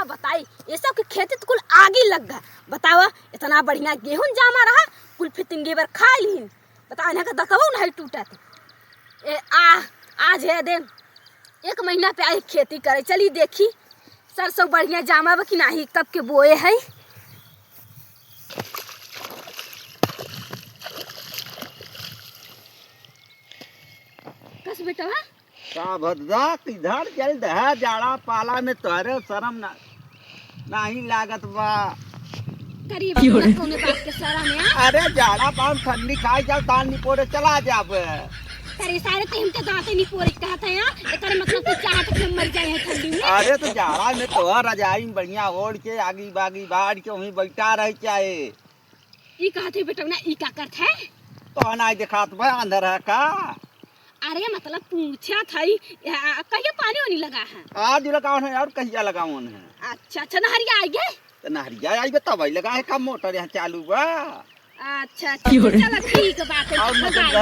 बताई ये सब की खेती तो कुल आगे लग गया। बतावा इतना बढ़िया गेहूं जामा रहा कुल फितिंगे बर खा ली। बता इन्हें का दकबो नहीं टूटत। आज है दे 1 महीना पे आई खेती करे चली देखी सरसों बढ़िया जामा बा कि नहीं कब के बोए है। कस बेटा का भद्दा किधर चल दहा जाड़ा पाला में तोरे शर्म ना नहीं लागत बा। करीब कोने बात के सारा में अरे जाड़ा पान ठंडी खाई जा दाल निपोरे चला जाब। अरे सारे तो हमके दांते नहीं पोरे कहत है यार एकर मतलब तो चाहत के मर जाए है ठंडी में। अरे तो जाड़ा में तो रजाई में बढ़िया ओढ़ के आगी बागी बाढ़ के वहीं बैठा रह चाहे। ई कहत है बेटा ना ई का करत है तो ना दिखात बा अंदर है का। अरे मतलब पूछा था कहिया पानी वानी लगा है आज लगावन है और कहिया लगावन है। अच्छा अच्छा नहरिया आई गए तो नहरिया आई बे तब लगा है का मोटर यहाँ चालू बा। अच्छा चलो ठीक बात है और मतलब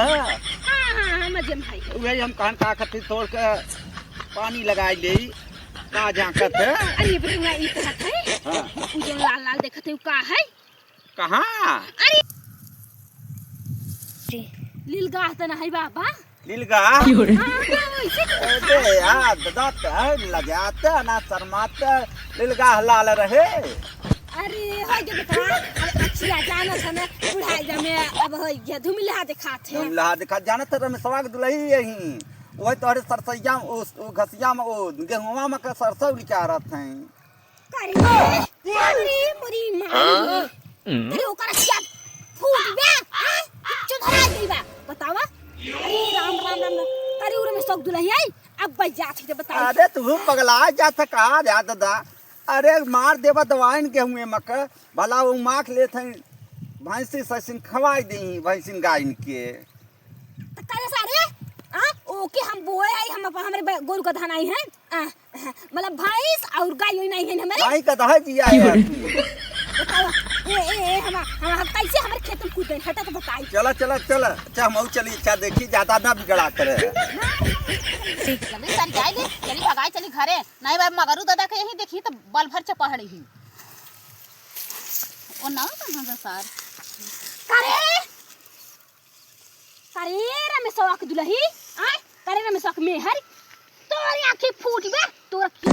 हां मजे भाई वही हम कहन का खातिर तोड़ के पानी लगाई ले का झांकत है। अरे बेटा ई कहत है हां उ जो लाल लाल देखत है का है कहां। अरे लीलगाह त नहीं बाबा लीलगा अरे यार दादा है लगाते ना शर्माते लीलगा लाल रहे। अरे हो जे बेटा अच्छिया जाना था ना बुढ़ाई जमे अब हो गया धुमिला दिखात है धुमिला दिखा जाना था मैं सवाग दुलही यही वही तोरे सरसैया ओ घसिया में ओ गेहुआ में का सरसों लिखा रहत हैं। अरे मोरी मां अरे ओकर क्या फूट बे चुधरा गईबा बतावा। अरे राम राम राम अरे उरे में सब दुलही आई अब बच जात है बता। अरे तू पगला जात का या दादा। अरे मार देबा दवाइन के हुए मक भला वो माख लेत हैं भैंसी ससिन खवाई दी भैंसिन गायन के त करे सारे ओके हम बोए आई हम हमरे गोरु का धान आई है मतलब भैंस और गाय नहीं है हमारे गाय का दह जिया है। बताओ ए हम कैसे हमारे खेत में कूद हटा तो बताई। चला चला चला अच्छा हम चली अच्छा देखी ज्यादा ना बिगड़ा करे जल्दी सर जाएगी चली भगाई चली घरे नहीं भाई मगरू दादा के यही देखी तो बल भर चपहड़ी ही और ना कहां का सर करे करे रमेशवा के दुलही आ करे रमेशवा के मेहर तोरी आंखें फूट बे तोरा की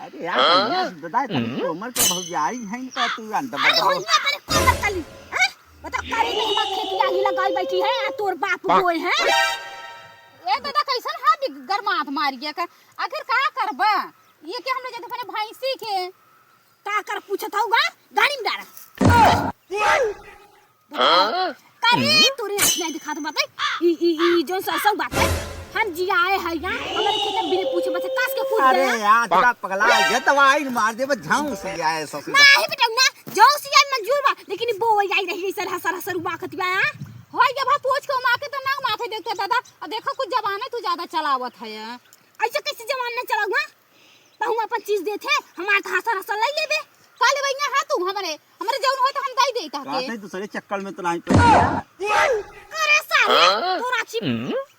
अरे यार दादा तो उम्र के बहुत जाई है तो तू अंत बताओ। अरे करे कौन कली हैं बता करे में हम खेती आगी लगाई बैठी है तोर बाप बोए हैं ए दादा कैसन हा गरमात मार गया का आखिर का करबा ये के हमने जते फने भैंसी के का कर पूछत होगा गाड़ी में डारा करे तोरे नहीं दिखा तो बताई ई जो सरसों बात है हम जी आए हैं यहां हमारे खेत में बिना पूछे बस कास के कूद गए। अरे यार तेरा पगला ये दवाई मार दे बस झाऊ से आए सब नहीं बेटा ना जो सिया मंजूर बा लेकिन वो आई रही सर हसर हसर बाखतिया होय जब पूछ के माके तो ना माथे देखते दादा और देखो कुछ जवाने तू ज्यादा चलावत है ऐसे कैसे जवान न चलाऊंगा तो हम अपन चीज देथे हमार तो हसर हसर ले लेबे का ले भैया है तू हमरे जौन हो तो हम दई देता के कहते दूसरे चक्कर में तो नहीं पड़। अरे साले तोरा छी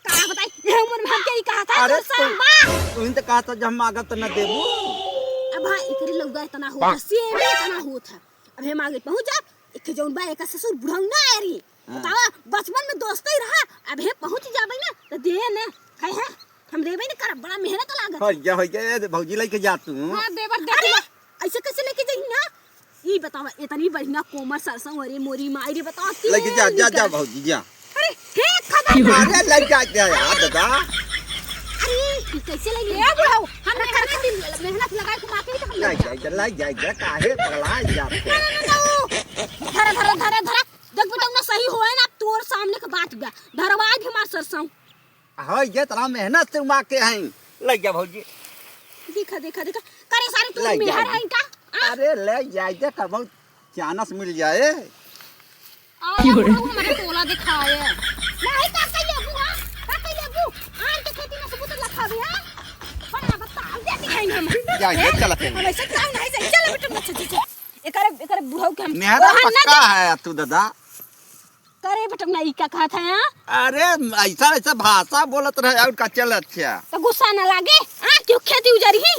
का बताई ये उम्र में हम क्या ही कहा था अरे तो तू तो कहा था जब मांगा तो न देबू। अब भाई एकरे लौगा इतना होता सेम इतना होता अब हम आगे पहुंच जा एक जौन बा एक ससुर बुढ़ऊ ना आरी बतावा बचपन में दोस्त ही रहा अब हे पहुंच जाबे ना तो दे ना है हम देबे ना कर बड़ा मेहनत लागत हो गया भौजी लेके जा तू। हां देवर देख ऐसे कैसे लेके जाई ना ई बतावा इतनी बढ़िया कोमर सरसों अरे मोरी मायरी बताओ लेके जा जा जा भौजी जा। अरे हे खबर अरे लग जा यार दादा। अरे कैसे लगे ए बुढ़ऊ हम कर के मेहनत लगाए को माके तो हम लग जा काहे पगला जाते धरा धरा धरा धरा देख बेटा ना सही होए ना तोर सामने के बात गया धरवाज हमार सरसों हां ये तना मेहनत से माके हैं लग जा भौजी देखा देखा देखा करे सारे तू मेहर है का अरे ले जाए दे कबो चानस मिल जाए हमारे टोला दिखाए नहीं का कहिए बुआ का कहिए बु आन के खेती में सबूत लखावे है बड़ा बता देती है हम जा चलते हम ऐसे काम नहीं से चल बेटा अच्छा एकरे बुढ़ऊ के हम मेहरा पक्का है तू दादा। करे बेटा ना ई का कहा था अरे ऐसा ऐसा भाषा बोलत रहे और का चल अच्छा तो गुस्सा ना लागे क्यों खेती उजरी ही